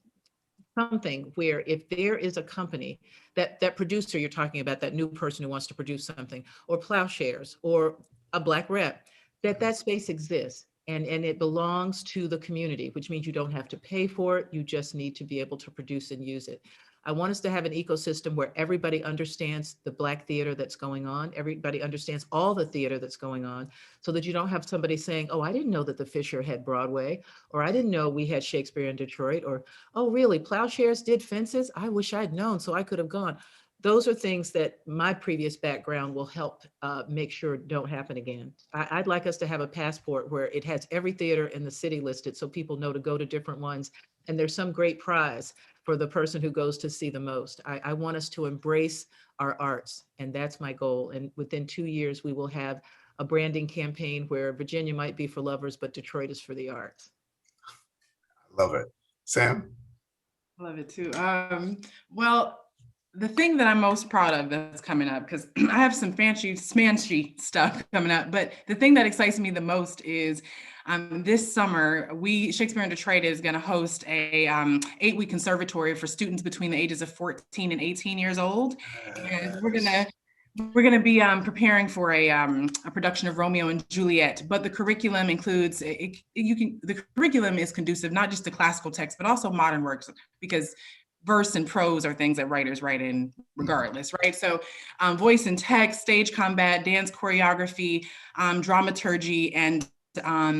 something where if there is a company, that producer you're talking about, that new person who wants to produce something, or Plowshares, or a Black rep, that space exists. And it belongs to the community, which means you don't have to pay for it. You just need to be able to produce and use it. I want us to have an ecosystem where everybody understands the Black theater that's going on. Everybody understands all the theater that's going on, so that you don't have somebody saying, "Oh, I didn't know that the Fisher had Broadway," or "I didn't know we had Shakespeare in Detroit," or "Oh, really, Plowshares did Fences? I wish I'd known, so I could have gone." Those are things that my previous background will help make sure don't happen again. I'd like us to have a passport where it has every theater in the city listed, so people know to go to different ones, and there's some great prize for the person who goes to see the most. I want us to embrace our arts, and that's my goal. And within 2 years, we will have a branding campaign where Virginia might be for lovers, but Detroit is for the arts. Love it. Sam? I love it too. Well, the thing that I'm most proud of that's coming up, because I have some fancy, smanchy stuff coming up, but the thing that excites me the most is this summer, Shakespeare in Detroit is going to host a 8-week conservatory for students between the ages of 14 and 18 years old. And we're going to be preparing for a production of Romeo and Juliet, but the curriculum includes, the curriculum is conducive not just to classical text, but also modern works, because verse and prose are things that writers write in regardless, right? So voice and text, stage combat, dance choreography, dramaturgy, and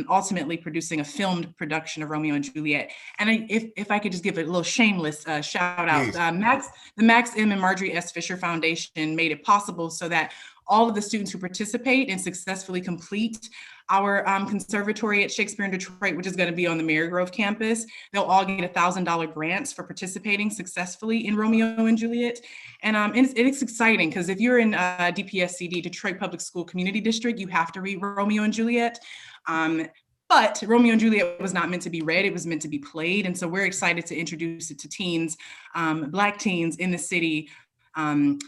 ultimately producing a filmed production of Romeo and Juliet. And if I could just give a little shameless shout out, the Max M. and Marjorie S. Fisher Foundation made it possible so that all of the students who participate and successfully complete our conservatory at Shakespeare in Detroit, which is going to be on the Marygrove campus, they'll all get $1,000 grants for participating successfully in Romeo and Juliet. And it's exciting, because if you're in DPSCD, Detroit Public School Community District, you have to read Romeo and Juliet. But Romeo and Juliet was not meant to be read, it was meant to be played. And so we're excited to introduce it to teens, Black teens in the city. And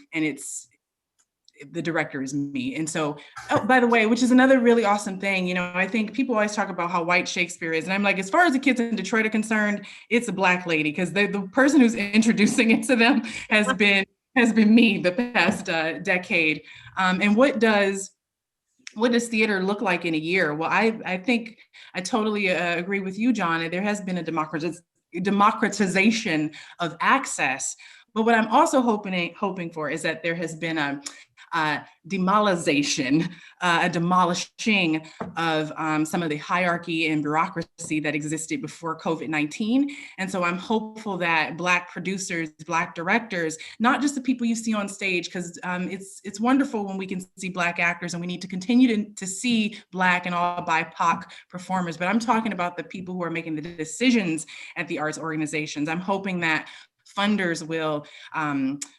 the director is me. And so, oh, by the way, which is another really awesome thing, I think people always talk about how white Shakespeare is. And I'm like, as far as the kids in Detroit are concerned, it's a Black lady, because the person who's introducing it to them has been me the past decade. And what does theater look like in a year? Well, I think I totally agree with you, John. There has been a democratization of access. But what I'm also hoping for is that there has been a demolization, a demolishing of some of the hierarchy and bureaucracy that existed before COVID-19. And so I'm hopeful that Black producers, Black directors, not just the people you see on stage, because it's wonderful when we can see Black actors, and we need to continue to see Black and all BIPOC performers, but I'm talking about the people who are making the decisions at the arts organizations. I'm hoping that funders will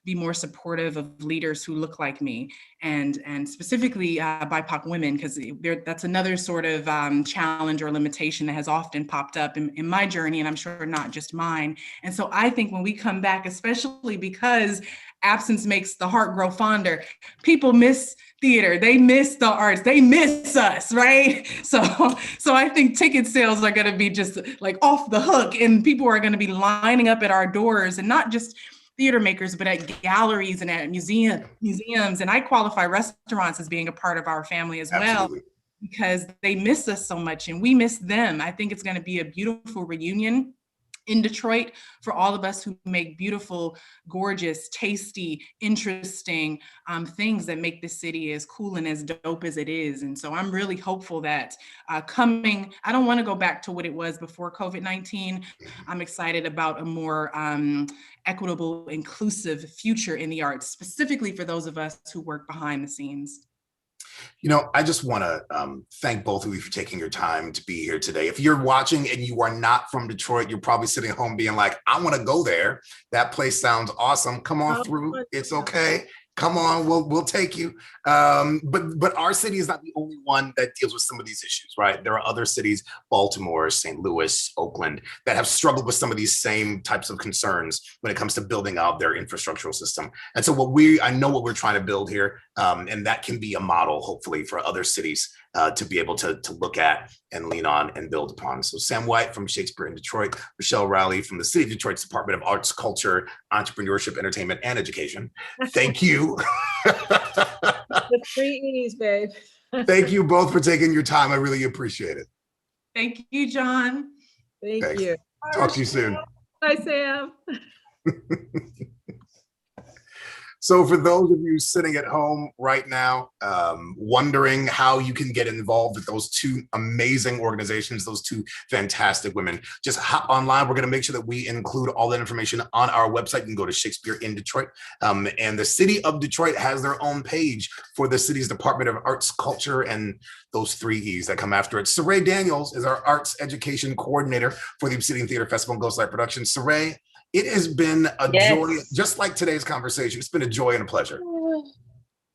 be more supportive of leaders who look like me, and specifically BIPOC women, because that's another sort of challenge or limitation that has often popped up in my journey, and I'm sure not just mine. And so I think when we come back, especially because absence makes the heart grow fonder, people miss theater, they miss the arts, they miss us, right? So I think ticket sales are going to be just like off the hook, and people are going to be lining up at our doors, and not just theater makers, but at galleries and at museums. And I qualify restaurants as being a part of our family as Absolutely. well, because they miss us so much and we miss them. I think it's going to be a beautiful reunion in Detroit for all of us who make beautiful, gorgeous, tasty, interesting things that make this city as cool and as dope as it is. And so I'm really hopeful that I don't want to go back to what it was before COVID-19. I'm excited about a more equitable, inclusive future in the arts, specifically for those of us who work behind the scenes. You know, I just want to thank both of you for taking your time to be here today. If you're watching and you are not from Detroit, you're probably sitting at home being like, I want to go there. That place sounds awesome. Come on through. It's okay. Come on, we'll take you. But our city is not the only one that deals with some of these issues, right? There are other cities, Baltimore, St. Louis, Oakland, that have struggled with some of these same types of concerns when it comes to building out their infrastructural system. And so I know what we're trying to build here, and that can be a model, hopefully, for other cities to be able to look at and lean on and build upon. So Sam White from Shakespeare in Detroit, Rochelle Rowley from the City of Detroit's Department of Arts, Culture, Entrepreneurship, Entertainment, and Education. Thank you. The 3 E's, babe. Thank you both for taking your time. I really appreciate it. Thank you, John. Thank you. Talk to you soon. Bye, Sam. So for those of you sitting at home right now, wondering how you can get involved with those two amazing organizations, those two fantastic women, just hop online. We're going to make sure that we include all that information on our website. You can go to Shakespeare in Detroit. And the City of Detroit has their own page for the city's Department of Arts, Culture, and those 3 E's that come after it. Saray Daniels is our Arts Education Coordinator for the Obsidian Theater Festival and Ghostlight Production. Saray, it has been a joy, just like today's conversation. It's been a joy and a pleasure.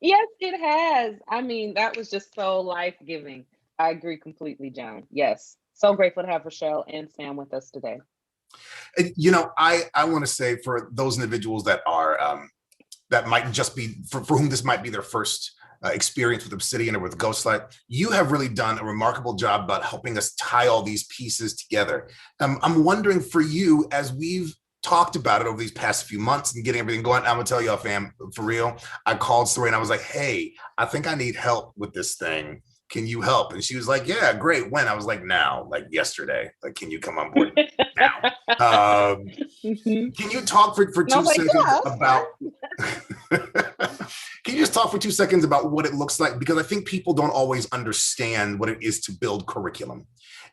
Yes, it has. I mean, that was just so life-giving. I agree completely, John. Yes. So grateful to have Rochelle and Sam with us today. You know, I want to say for those individuals that are, that might just be, for whom this might be their first experience with Obsidian or with Ghostlight, you have really done a remarkable job about helping us tie all these pieces together. I'm wondering for you, as we've talked about it over these past few months and getting everything going, I'm gonna tell y'all, fam, for real, I called Saray and I was like, hey, I think I need help with this thing. Can you help? And she was like, yeah, great. When? I was like, now, like yesterday. Like, can you come on board now? Can you talk for 2 seconds about can you just talk for 2 seconds about what it looks like? Because I think people don't always understand what it is to build curriculum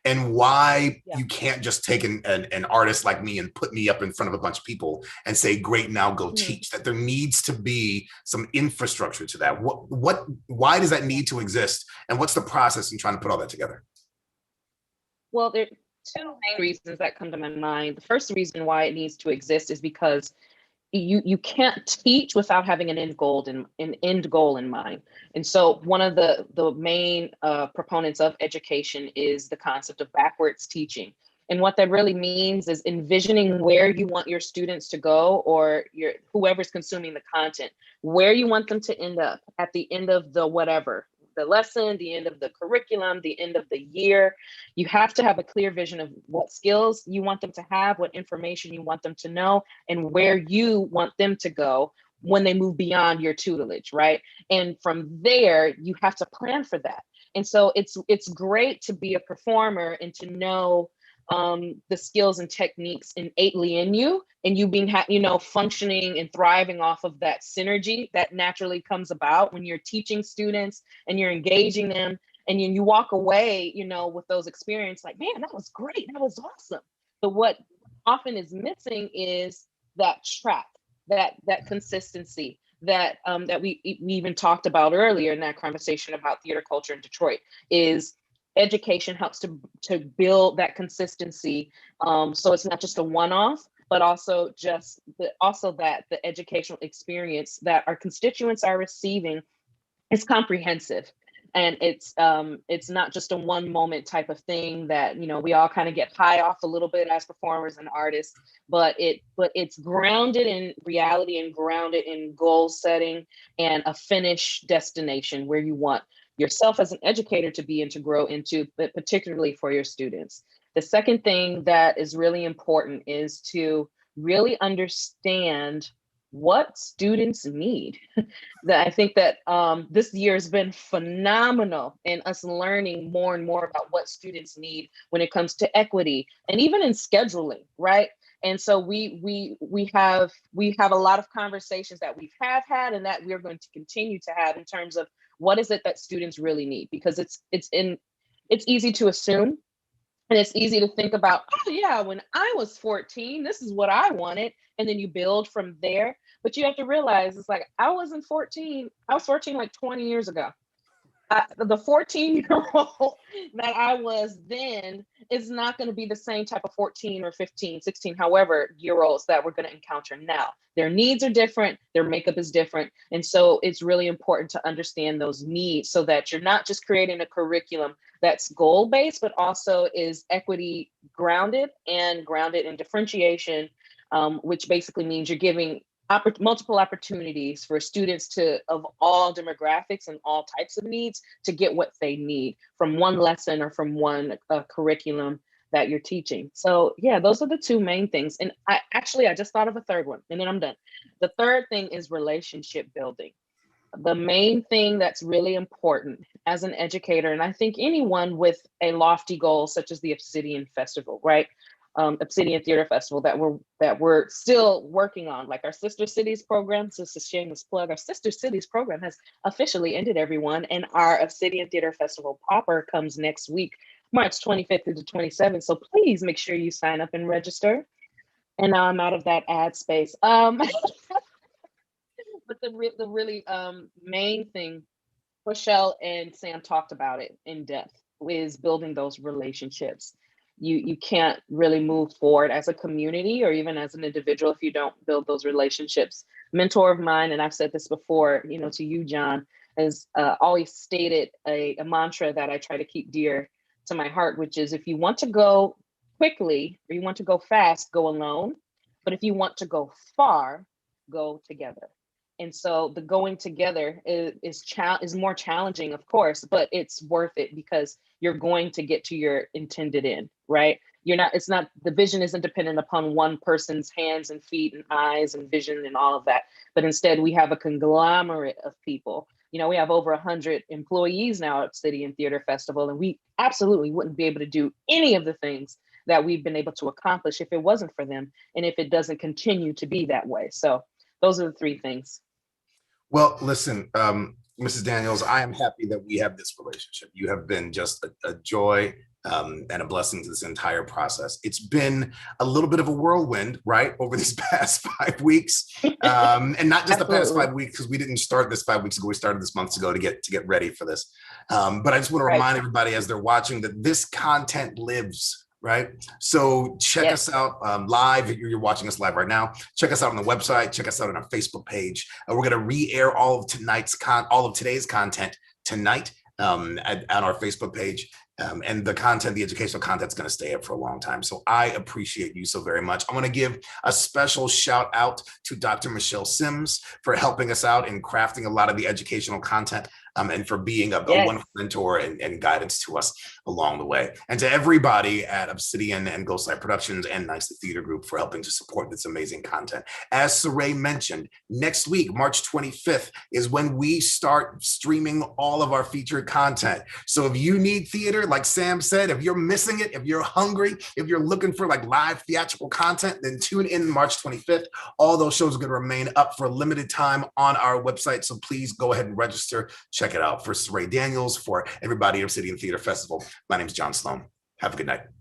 and why you can't just take an artist like me and put me up in front of a bunch of people and say, great, now go teach. That there needs to be some infrastructure to that. Why does that need to exist? And what's the process in trying to put all that together? Well, there are 2 main reasons that come to my mind. The first reason why it needs to exist is because you can't teach without having an end goal in mind. And so one of the main proponents of education is the concept of backwards teaching. And what that really means is envisioning where you want your students to go, or whoever's consuming the content, where you want them to end up at the end of the whatever, the lesson, the end of the curriculum, the end of the year. You have to have a clear vision of what skills you want them to have, what information you want them to know, and where you want them to go when they move beyond your tutelage, right? And from there, you have to plan for that. And so it's great to be a performer and to know the skills and techniques innately in you, and you being, functioning and thriving off of that synergy that naturally comes about when you're teaching students and you're engaging them, and you walk away, with those experiences like, man, that was great, that was awesome. But what often is missing is that track, that consistency, that we even talked about earlier in that conversation about theater culture in Detroit. Is education helps to build that consistency, so it's not just a one-off, but also that the educational experience that our constituents are receiving is comprehensive. And it's not just a one moment type of thing that we all kind of get high off a little bit as performers and artists, but it's grounded in reality and grounded in goal setting and a finished destination where you want yourself as an educator to be and to grow into, but particularly for your students. The second thing that is really important is to really understand what students need. That I think that this year has been phenomenal in us learning more and more about what students need when it comes to equity and even in scheduling, right? And so we have a lot of conversations that we have had and that we're going to continue to have in terms of what is it that students really need, because it's easy to assume. And it's easy to think about, oh yeah, when I was 14, this is what I wanted. And then you build from there. But you have to realize it's like, I wasn't 14. I was 14 like 20 years ago. The 14-year-old that I was then is not going to be the same type of 14 or 15, 16, however year olds that we're going to encounter now. Their needs are different. Their makeup is different. And so it's really important to understand those needs so that you're not just creating a curriculum that's goal-based, but also is equity grounded and grounded in differentiation, which basically means you're giving multiple opportunities for students of all demographics and all types of needs to get what they need from one lesson or from one curriculum that you're teaching. So yeah, those are the two main things. And I just thought of a third one and then I'm done. The third thing is relationship building. The main thing that's really important as an educator, and I think anyone with a lofty goal such as the Obsidian Festival, right? Obsidian Theater Festival that we're still working on, like our Sister Cities program. So it's a shameless plug. Our Sister Cities program has officially ended, everyone, and our Obsidian Theater Festival proper comes next week, March 25th through the 27th. So please make sure you sign up and register. And now I'm out of that ad space. But the really main thing, Rochelle and Sam talked about it in depth, is building those relationships. You can't really move forward as a community or even as an individual if you don't build those relationships. Mentor of mine, and I've said this before, to you, John, has always stated a mantra that I try to keep dear to my heart, which is, if you want to go quickly or you want to go fast, go alone. But if you want to go far, go together. And so the going together is more challenging, of course, but it's worth it because you're going to get to your intended end, right? The vision isn't dependent upon one person's hands and feet and eyes and vision and all of that. But instead, we have a conglomerate of people. We have over 100 employees now at Obsidian Theater Festival, and we absolutely wouldn't be able to do any of the things that we've been able to accomplish if it wasn't for them and if it doesn't continue to be that way. So those are the three things. Well, listen, Mrs. Daniels, I am happy that we have this relationship. You have been just a joy and a blessing to this entire process. It's been a little bit of a whirlwind, right, over these past 5 weeks, and not just the past 5 weeks, because we didn't start this 5 weeks ago. We started this months ago to get ready for this. But I just want to remind everybody as they're watching that this content lives. Right. So check us out live. You're watching us live right now. Check us out on the website. Check us out on our Facebook page. We're going to re-air all of today's content tonight on our Facebook page. And the educational content is going to stay up for a long time. So I appreciate you so very much. I want to give a special shout out to Dr. Michelle Sims for helping us out in crafting a lot of the educational content and for being a Yes. wonderful mentor and guidance to us along the way. And to everybody at Obsidian and Ghostlight Productions and Nicely Theater Group for helping to support this amazing content. As Saray mentioned, next week, March 25th, is when we start streaming all of our featured content. So if you need theater, like Sam said, if you're missing it, if you're hungry, if you're looking for like live theatrical content, then tune in March 25th. All those shows are going to remain up for a limited time on our website. So please go ahead and register. Check it out. For Saray Daniels, for everybody at Obsidian Theater Festival, my name is John Sloan. Have a good night.